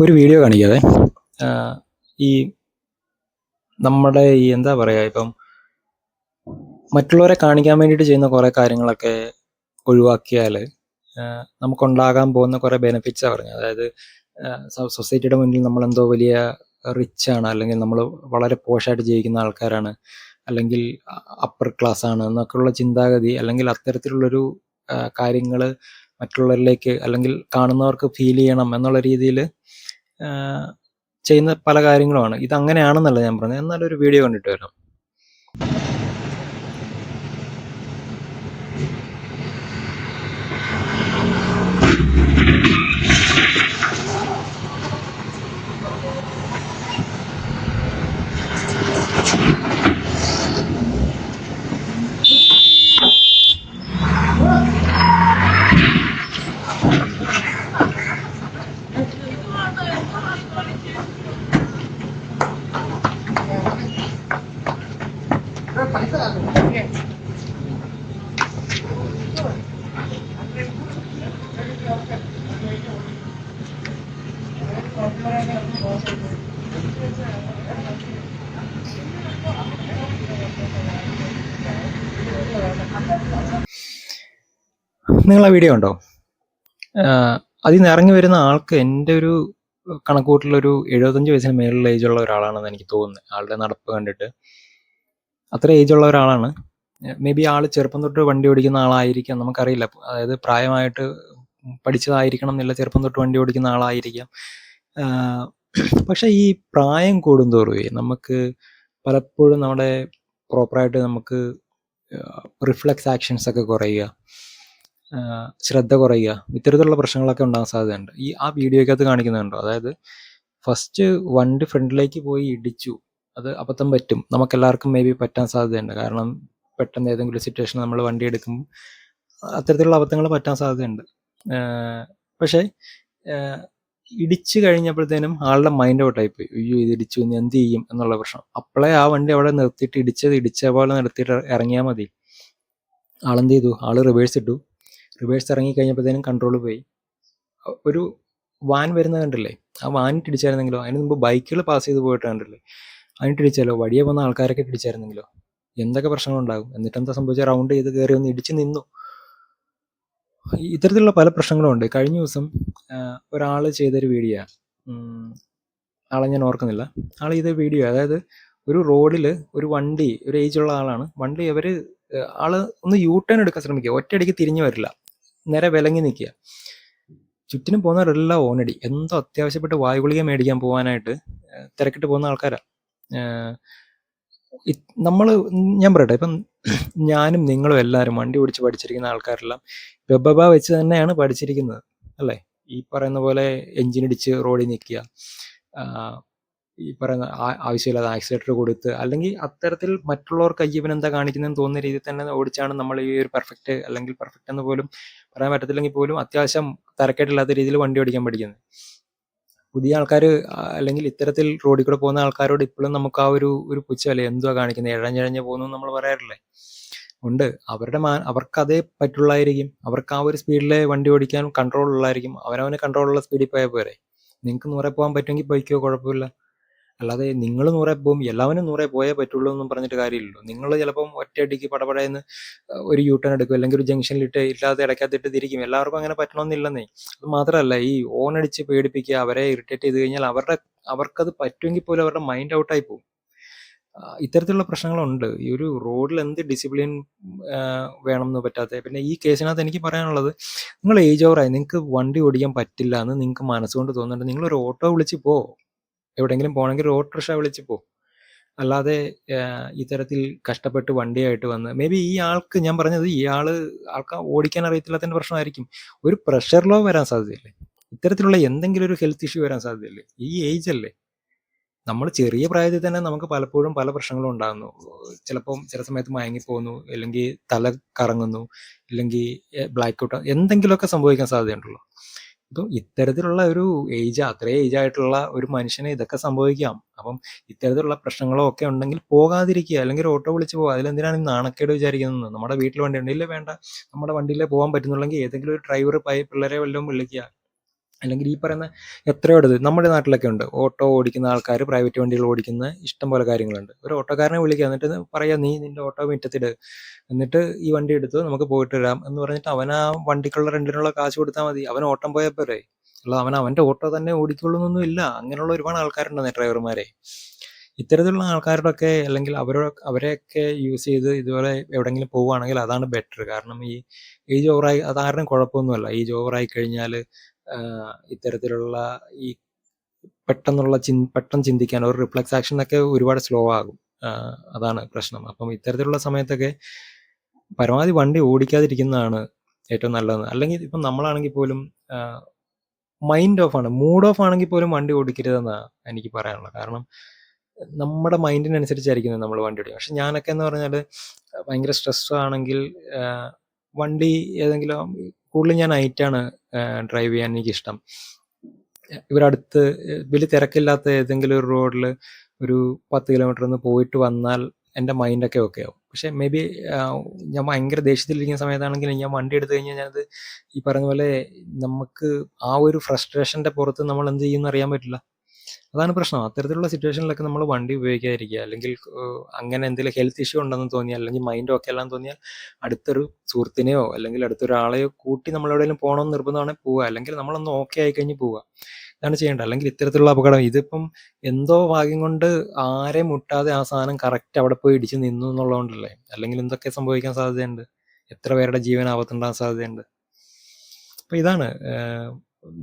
ഒരു വീഡിയോ കാണിക്കാതെ ഈ നമ്മുടെ ഈ എന്താ പറയുക, ഇപ്പം മറ്റുള്ളവരെ കാണിക്കാൻ വേണ്ടിയിട്ട് ചെയ്യുന്ന കുറേ കാര്യങ്ങളൊക്കെ ഒഴിവാക്കിയാൽ നമുക്കുണ്ടാകാൻ പോകുന്ന കുറേ ബെനിഫിറ്റ്സാണ് പറഞ്ഞത്. അതായത് സൊസൈറ്റിയുടെ മുന്നിൽ നമ്മളെന്തോ വലിയ റിച്ചാണ്, അല്ലെങ്കിൽ നമ്മൾ വളരെ പോഷായിട്ട് ജീവിക്കുന്ന ആൾക്കാരാണ്, അല്ലെങ്കിൽ അപ്പർ ക്ലാസ് ആണ് എന്നൊക്കെയുള്ള ചിന്താഗതി, അല്ലെങ്കിൽ അത്തരത്തിലുള്ളൊരു കാര്യങ്ങൾ മറ്റുള്ളവരിലേക്ക് അല്ലെങ്കിൽ കാണുന്നവർക്ക് ഫീൽ ചെയ്യണം എന്നുള്ള രീതിയിൽ ചെയ്യുന്ന പല കാര്യങ്ങളുമാണ്. ഇതങ്ങനെയാണെന്നല്ല ഞാൻ പറഞ്ഞത്. എന്നാലൊരു വീഡിയോ കണ്ടിട്ട് വരാം. നിങ്ങൾ ആ വീഡിയോ ഉണ്ടോ? അതിൽ നിന്ന് ഇറങ്ങി വരുന്ന ആൾക്ക് എൻ്റെ ഒരു കണക്കൂട്ടിലൊരു 75 വയസ്സിന് മേലുള്ള ഏജുള്ള ഒരാളാണെന്ന് എനിക്ക് തോന്നുന്നത്. ആളുടെ നടപ്പ് കണ്ടിട്ട് അത്ര ഏജുള്ള ഒരാളാണ്. മേ ബി ആൾ ചെറുപ്പം തൊട്ട് വണ്ടി ഓടിക്കുന്ന ആളായിരിക്കാം, നമുക്കറിയില്ല. അതായത് പ്രായമായിട്ട് പഠിച്ചതായിരിക്കണം എന്നില്ല, ചെറുപ്പം തൊട്ട് വണ്ടി ഓടിക്കുന്ന ആളായിരിക്കാം. പക്ഷേ ഈ പ്രായം കൂടുന്തോറുമേ നമുക്ക് പലപ്പോഴും നമ്മുടെ പ്രോപ്പറായിട്ട് നമുക്ക് റിഫ്ലെക്സ് ആക്ഷൻസ് ഒക്കെ കുറയുക, ശ്രദ്ധ കുറയുക, ഇത്തരത്തിലുള്ള പ്രശ്നങ്ങളൊക്കെ ഉണ്ടാകാൻ സാധ്യതയുണ്ട്. ആ വീഡിയോയ്ക്കകത്ത് കാണിക്കുന്നുണ്ടോ? അതായത് ഫസ്റ്റ് വണ്ടി ഫ്രണ്ടിലേക്ക് പോയി ഇടിച്ചു, അത് അബദ്ധം പറ്റും, നമുക്കെല്ലാവർക്കും മേ ബി പറ്റാൻ സാധ്യതയുണ്ട്. കാരണം പെട്ടെന്ന് ഏതെങ്കിലും സിറ്റുവേഷൻ നമ്മൾ വണ്ടി എടുക്കുമ്പോൾ അത്തരത്തിലുള്ള അബദ്ധങ്ങൾ പറ്റാൻ സാധ്യതയുണ്ട്. പക്ഷേ ഇടിച്ചു കഴിഞ്ഞപ്പോഴത്തേനും ആളുടെ മൈൻഡ് ഔട്ടായി പോയി. അയ്യോ, ഇത് ഇടിച്ചു, ഇനി എന്ത് ചെയ്യും എന്നുള്ള പ്രശ്നം. അപ്പോഴേ ആ വണ്ടി അവിടെ നിർത്തിയിട്ട് ഇടിച്ച പോലെ നിർത്തിയിട്ട് ഇറങ്ങിയാൽ മതി. ആളെന്ത് ചെയ്തു? ആള് റിവേഴ്സ് ഇട്ടു. റിവേഴ്സ് ഇറങ്ങി കഴിഞ്ഞപ്പോഴത്തേനും കൺട്രോൾ പോയി. ഒരു വാൻ വരുന്നത് കണ്ടില്ലേ? ആ വാനിട്ട് ഇടിച്ചായിരുന്നെങ്കിലോ? അതിന് മുമ്പ് ബൈക്കുകൾ പാസ് ചെയ്ത് പോയിട്ട് കണ്ടില്ലേ? അതിനിട്ട് ഇടിച്ചാലോ? വഴിയെ പോകുന്ന ആൾക്കാരൊക്കെ ഇടിച്ചായിരുന്നെങ്കിലോ? എന്തൊക്കെ പ്രശ്നങ്ങളുണ്ടാകും? എന്നിട്ട് എന്താ സംഭവിച്ച? റൗണ്ട് ചെയ്ത് കയറി ഒന്ന് ഇടിച്ച് നിന്നു. ഇത്തരത്തിലുള്ള പല പ്രശ്നങ്ങളും ഉണ്ട്. കഴിഞ്ഞ ദിവസം ഒരാൾ ചെയ്തൊരു വീഡിയോ, ആളെ ഞാൻ ഓർക്കുന്നില്ല, ആൾ ചെയ്ത വീഡിയോ, അതായത് ഒരു റോഡിൽ ഒരു വണ്ടി, ഒരു ഏജുള്ള ആളാണ്, വണ്ടി ആള് ഒന്ന് യൂ ടേൺ എടുക്കാൻ ശ്രമിക്കുക, ഒറ്റയടിക്ക് തിരിഞ്ഞു വരില്ല, നേരെ വിലങ്ങി നിൽക്കുക. ചുറ്റിനും പോകുന്നവരെല്ലാം ഓണടി. എന്തോ അത്യാവശ്യപ്പെട്ട് വായുഗുളിക മേടിക്കാൻ പോകാനായിട്ട് തിരക്കിട്ട് പോകുന്ന ആൾക്കാരാ. ഞാൻ പറയട്ടെ, ഇപ്പം ഞാനും നിങ്ങളും എല്ലാവരും വണ്ടി ഓടിച്ച് പഠിച്ചിരിക്കുന്ന ആൾക്കാരെല്ലാം വെബബ വെച്ച് തന്നെയാണ് പഠിച്ചിരിക്കുന്നത്, അല്ലേ? ഈ പറയുന്ന പോലെ എഞ്ചിനിടിച്ച് റോഡിൽ നിൽക്കുക, ഈ പറയുന്ന ആവശ്യമില്ലാതെ ആക്സിലേറ്റർ കൊടുത്ത്, അല്ലെങ്കിൽ അത്തരത്തിൽ മറ്റുള്ളവർക്ക് അയ്യവൻ എന്താ കാണിക്കുന്നതെന്ന് തോന്നുന്ന രീതിയിൽ തന്നെ ഓടിച്ചാണ് നമ്മൾ ഈ ഒരു പെർഫെക്റ്റ്, അല്ലെങ്കിൽ പെർഫെക്റ്റ് എന്ന് പോലും പറയാൻ പറ്റത്തില്ലെങ്കിൽ പോലും അത്യാവശ്യം തരക്കേടില്ലാത്ത രീതിയിൽ വണ്ടി ഓടിക്കാൻ പഠിക്കുന്നത്. പുതിയ ആൾക്കാർ, അല്ലെങ്കിൽ ഇത്തരത്തിൽ റോഡിൽ കൂടെ പോകുന്ന ആൾക്കാരോട് ഇപ്പോഴും നമുക്ക് ആ ഒരു പുച്ഛമല്ലേ, എന്തുവാ കാണിക്കുന്നത്, ഇഴഞ്ഞിഴഞ്ഞ് പോകുന്നു നമ്മൾ പറയാറില്ലേ? ഉണ്ട്. അവർക്ക് അതേ പറ്റുള്ളായിരിക്കും. അവർക്ക് ആ ഒരു സ്പീഡിൽ വണ്ടി ഓടിക്കാൻ കൺട്രോൾ ഉള്ളായിരിക്കും. അവനവന് കൺട്രോളുള്ള സ്പീഡിൽ പോയാൽ പോരെ. നിങ്ങൾക്ക് 100 പോകാൻ പറ്റുമെങ്കിൽ പോയിക്കോ, കുഴപ്പമില്ല. അല്ലാതെ നിങ്ങൾ 100 പോകും, എല്ലാവരും 100 പോയേ പറ്റുള്ളൂ എന്നും പറഞ്ഞിട്ട് കാര്യമില്ലല്ലോ. നിങ്ങൾ ചിലപ്പം ഒറ്റയടിക്ക് പടപടയെന്ന് ഒരു യൂ ടേൺ എടുക്കും, അല്ലെങ്കിൽ ഒരു ജംഗ്ഷനിലിട്ട് ഇല്ലാതെ ഇടയ്ക്കകത്തിട്ട് തിരിക്കും. എല്ലാവർക്കും അങ്ങനെ പറ്റണമെന്നില്ലെന്നേ. അത് മാത്രമല്ല, ഈ ഓൺ അടിച്ച് പേടിപ്പിക്കുക, അവരെ ഇറിറ്റേറ്റ് ചെയ്ത് കഴിഞ്ഞാൽ അവർക്കത് പറ്റുമെങ്കിൽ പോലും അവരുടെ മൈൻഡ് ഔട്ടായി പോകും. ഇത്തരത്തിലുള്ള പ്രശ്നങ്ങളുണ്ട്. ഈ ഒരു റോഡിൽ എന്ത് ഡിസിപ്ലിൻ വേണമെന്ന് പറ്റാത്ത. പിന്നെ ഈ കേസിനകത്ത് എനിക്ക് പറയാനുള്ളത്, നിങ്ങൾ ഏജ് ഓവറായി, നിങ്ങൾക്ക് വണ്ടി ഓടിക്കാൻ പറ്റില്ല എന്ന് നിങ്ങൾക്ക് മനസ്സുകൊണ്ട് തോന്നുന്നുണ്ട്, നിങ്ങളൊരു ഓട്ടോ വിളിച്ച് പോ. എവിടെയെങ്കിലും പോകണമെങ്കിൽ ഒരു ഓട്ടോറിക്ഷ വിളിച്ച് പോ. അല്ലാതെ ഇത്തരത്തിൽ കഷ്ടപ്പെട്ട് വണ്ടിയായിട്ട് വന്ന്, മേ ബി ഈ ആൾക്ക്, ഞാൻ പറഞ്ഞത് ആൾക്ക് ഓടിക്കാൻ അറിയത്തില്ലാത്തതിൻ്റെ പ്രശ്നമായിരിക്കും. ഒരു പ്രഷർ ലോ വരാൻ സാധ്യതയില്ലേ? ഇത്തരത്തിലുള്ള എന്തെങ്കിലും ഒരു ഹെൽത്ത് ഇഷ്യൂ വരാൻ സാധ്യതയില്ലേ? ഈ ഏജ് അല്ലേ? നമ്മൾ ചെറിയ പ്രായത്തിൽ തന്നെ നമുക്ക് പലപ്പോഴും പല പ്രശ്നങ്ങളും ഉണ്ടാകുന്നു. ചിലപ്പം ചില സമയത്ത് മയങ്ങിപ്പോകുന്നു, അല്ലെങ്കിൽ തല കറങ്ങുന്നു, ഇല്ലെങ്കിൽ ബ്ലാക്ക് ഔട്ട്, എന്തെങ്കിലുമൊക്കെ സംഭവിക്കാൻ സാധ്യതയുണ്ടല്ലോ. ഇപ്പം ഇത്തരത്തിലുള്ള ഒരു അത്രയും ഏജ് ആയിട്ടുള്ള ഒരു മനുഷ്യന് ഇതൊക്കെ സംഭവിക്കാം. അപ്പം ഇത്തരത്തിലുള്ള പ്രശ്നങ്ങളോ ഒക്കെ ഉണ്ടെങ്കിൽ പോകാതിരിക്കുക, അല്ലെങ്കിൽ ഒരു ഓട്ടോ വിളിച്ച് പോകുക. അതിലെന്തിനാണ് ഈ നാണക്കേട് വിചാരിക്കുന്നത്? നമ്മുടെ വീട്ടിൽ വണ്ടി ഉണ്ടെങ്കിൽ വേണ്ട, നമ്മുടെ വണ്ടിയിലേ പോകാൻ പറ്റുന്നുള്ളെങ്കിൽ ഏതെങ്കിലും ഒരു ഡ്രൈവർ, പിള്ളേരെ വല്ലതും വിളിക്കുക. അല്ലെങ്കിൽ ഈ പറയുന്ന എത്രയോ അടുത്ത് നമ്മുടെ നാട്ടിലൊക്കെ ഉണ്ട്. ഓട്ടോ ഓടിക്കുന്ന ആൾക്കാർ, പ്രൈവറ്റ് വണ്ടികൾ ഓടിക്കുന്ന ഇഷ്ടം പോലെ കാര്യങ്ങളുണ്ട്. ഒരു ഓട്ടോക്കാരനെ വിളിക്കുക, എന്നിട്ട് പറയാ, "നീ നിന്റെ ഓട്ടോ മുറ്റത്തിട്. എന്നിട്ട് ഈ വണ്ടി എടുത്ത് നമുക്ക് പോയിട്ട് വരാം" എന്ന് പറഞ്ഞിട്ട് അവൻ ആ വണ്ടിക്കുള്ള റെന്റിനുള്ള കാശ് കൊടുത്താൽ മതി. അവൻ ഓട്ടം പോയാൽ പോരെ. അല്ലാതെ അവൻ അവൻ്റെ ഓട്ടോ തന്നെ ഓടിക്കൊള്ളുന്നൊന്നും ഇല്ല. അങ്ങനെയുള്ള ഒരുപാട് ആൾക്കാരുണ്ടെന്നേ ഡ്രൈവർമാരെ. ഇത്തരത്തിലുള്ള ആൾക്കാരോടൊക്കെ, അല്ലെങ്കിൽ അവരെയൊക്കെ യൂസ് ചെയ്ത് ഇതുപോലെ എവിടെയെങ്കിലും പോവുകയാണെങ്കിൽ അതാണ് ബെറ്റർ. കാരണം ഈ ഏജ് ഓവറായി അതാരുടെയും കുഴപ്പമൊന്നുമല്ല. ഏജ് ഓവറായി കഴിഞ്ഞാൽ ഇത്തരത്തിലുള്ള ഈ പെട്ടെന്ന് ചിന്തിക്കാൻ, ഒരു റിഫ്ലെക്സ് ആക്ഷനൊക്കെ ഒരുപാട് സ്ലോ ആകും. അതാണ് പ്രശ്നം. അപ്പം ഇത്തരത്തിലുള്ള സമയത്തൊക്കെ പരമാവധി വണ്ടി ഓടിക്കാതിരിക്കുന്നതാണ് ഏറ്റവും നല്ലത്. അല്ലെങ്കിൽ ഇപ്പം നമ്മളാണെങ്കിൽ പോലും മൈൻഡ് ഓഫ് ആണ്, മൂഡ് ഓഫ് ആണെങ്കിൽ പോലും വണ്ടി ഓടിക്കരുതെന്നാണ് എനിക്ക് പറയാനുള്ളത്. കാരണം നമ്മുടെ മൈൻഡിനനുസരിച്ചായിരിക്കും നമ്മൾ വണ്ടി ഓടിക്കുക. പക്ഷെ ഞാനൊക്കെ എന്ന് പറഞ്ഞാൽ ഭയങ്കര സ്ട്രെസ് ആണെങ്കിൽ വണ്ടി ഏതെങ്കിലും, കൂടുതലും ഞാൻ നൈറ്റാണ് ഡ്രൈവ് ചെയ്യാൻ എനിക്കിഷ്ടം. ഇവിടെ അടുത്ത് വലിയ തിരക്കില്ലാത്ത ഏതെങ്കിലും ഒരു റോഡിൽ ഒരു 10 കിലോമീറ്റർ ഒന്ന് പോയിട്ട് വന്നാൽ എൻ്റെ മൈൻഡൊക്കെ ഓക്കെ ആവും. പക്ഷേ മേ ബി ഞാൻ ഭയങ്കര ദേഷ്യത്തിലിരിക്കുന്ന സമയത്താണെങ്കിൽ ഞാൻ വണ്ടി എടുത്തു കഴിഞ്ഞാൽ ഞാനത് ഈ പറയുന്ന പോലെ നമുക്ക് ആ ഒരു ഫ്രസ്ട്രേഷൻ്റെ പുറത്ത് നമ്മൾ എന്ത് ചെയ്യുമെന്ന് അറിയാൻ പറ്റില്ല. അതാണ് പ്രശ്നം. അത്തരത്തിലുള്ള സിറ്റുവേഷനിലൊക്കെ നമ്മൾ വണ്ടി ഉപയോഗിക്കാതിരിക്കുക. അല്ലെങ്കിൽ അങ്ങനെ എന്തെങ്കിലും ഹെൽത്ത് ഇഷ്യൂ ഉണ്ടെന്ന് തോന്നിയാൽ, അല്ലെങ്കിൽ മൈൻഡ് ഓക്കെ അല്ലാന്ന് തോന്നിയാൽ അടുത്തൊരു സുഹൃത്തിനെയോ അല്ലെങ്കിൽ അടുത്തൊരാളെയോ കൂട്ടി നമ്മൾ എവിടെയെങ്കിലും പോകണമെന്ന് നിർബന്ധമാണെങ്കിൽ പോവുക. അല്ലെങ്കിൽ നമ്മളൊന്ന് ഓക്കെ ആയി കഴിഞ്ഞ് പോവുക. ഇതാണ് ചെയ്യേണ്ടത്. അല്ലെങ്കിൽ ഇത്തരത്തിലുള്ള അപകടം, ഇതിപ്പം എന്തോ ഭാഗ്യം കൊണ്ട് ആരെയും മുട്ടാതെ ആ സാധനം കറക്റ്റ് അവിടെ പോയി ഇടിച്ച് നിന്നു എന്നുള്ളതുകൊണ്ടല്ലേ. അല്ലെങ്കിൽ എന്തൊക്കെ സംഭവിക്കാൻ സാധ്യതയുണ്ട്, എത്ര പേരുടെ ജീവൻ ആപത്തുണ്ടാകാൻ സാധ്യതയുണ്ട്. അപ്പോൾ ഇതാണ്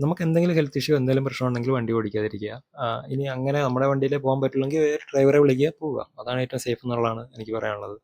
നമുക്ക് എന്തെങ്കിലും ഹെൽത്ത് ഇഷ്യൂ, എന്തെങ്കിലും പ്രശ്നം ഉണ്ടെങ്കിൽ വണ്ടി ഓടിക്കാതിരിക്കുക. ഇനി അങ്ങനെ നമ്മുടെ വണ്ടിയിലേ പോകാൻ പറ്റില്ലെങ്കിൽ വേറെ ഡ്രൈവറെ വിളിക്കുക, പോവുക. അതാണ് ഏറ്റവും സേഫ് എന്നുള്ളതാണ് എനിക്ക് പറയാനുള്ളത്.